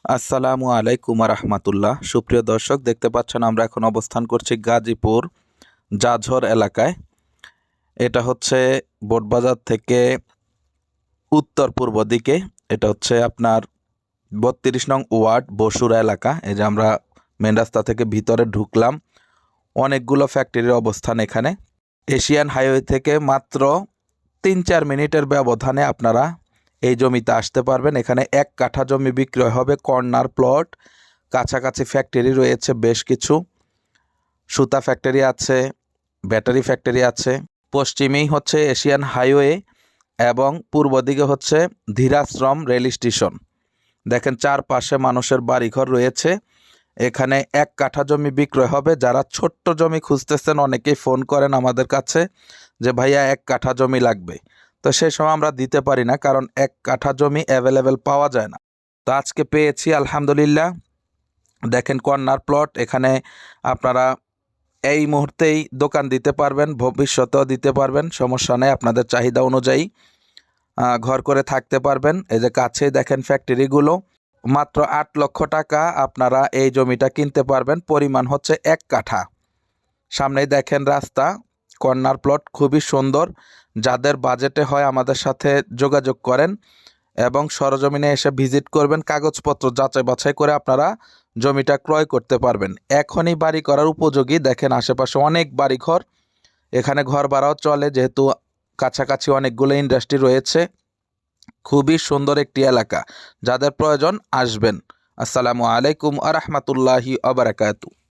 আসসালামু আলাইকুম রহমতুল্লাহ। সুপ্রিয় দর্শক, দেখতে পাচ্ছেন আমরা এখন অবস্থান করছি গাজীপুর জাঝর এলাকায়। এটা হচ্ছে বোটবাজার থেকে উত্তর পূর্ব দিকে। এটা হচ্ছে আপনার 32 নং ওয়ার্ড বসুরা এলাকা। এই যে আমরা মেন রাস্তা থেকে ভিতরে ঢুকলাম। অনেকগুলো ফ্যাক্টরির অবস্থান এখানে। এশিয়ান হাইওয়ে থেকে মাত্র 3-4 মিনিটের ব্যবধানে আপনারা এই জমিতে আসতে পারবেন। এখানে 1 কাঠা জমি বিক্রয় হবে, কর্নার প্লট। কাছাকাছি ফ্যাক্টরি রয়েছে বেশ কিছু। সুতা ফ্যাক্টরি আছে, ব্যাটারি ফ্যাক্টরি আছে। পশ্চিমেই হচ্ছে এশিয়ান হাইওয়ে এবং পূর্ব দিকে হচ্ছে ধীরাশ্রম রেল স্টেশন। দেখেন চারপাশে মানুষের বাড়িঘর রয়েছে। এখানে 1 কাঠা জমি বিক্রয় হবে। যারা ছোট্ট জমি খুঁজতেছেন, অনেকেই ফোন করেন আমাদের কাছে যে ভাইয়া 1 কাঠা জমি লাগবে। তো সেই সময় আমরা দিতে পারি না, কারণ 1 কাঠা জমি অ্যাভেলেবেল পাওয়া যায় না। তো আজকে পেয়েছি আলহামদুলিল্লাহ। দেখেন কর্নার প্লট। এখানে আপনারা এই মুহূর্তেই দোকান দিতে পারবেন, ভবিষ্যতেও দিতে পারবেন, সমস্যা নেই। আপনাদের চাহিদা অনুযায়ী ঘর করে থাকতে পারবেন। এই যে কাছে দেখেন ফ্যাক্টরিগুলো। মাত্র 8 লক্ষ টাকা আপনারা এই জমিটা কিনতে পারবেন। পরিমাণ হচ্ছে 1 কাঠা। সামনেই দেখেন রাস্তা। কর্নার প্লট খুবই সুন্দর। যাদের বাজেটে হয় আমাদের সাথে যোগাযোগ করেন এবং সরজমিনে এসে ভিজিট করবেন। কাগজপত্র যাচাই বাছাই করে আপনারা জমিটা ক্রয় করতে পারবেন। এখনই বাড়ি করার উপযোগী। দেখেন আশেপাশে অনেক বাড়িঘর। এখানে ঘর ভাড়াও চলে, যেহেতু কাছাকাছি অনেকগুলো ইন্ডাস্ট্রি রয়েছে। খুবই সুন্দর একটি এলাকা। যাদের প্রয়োজন আসবেন। আসসালামু আলাইকুম আ রহমতুল্লাহি আ বারাকাতু।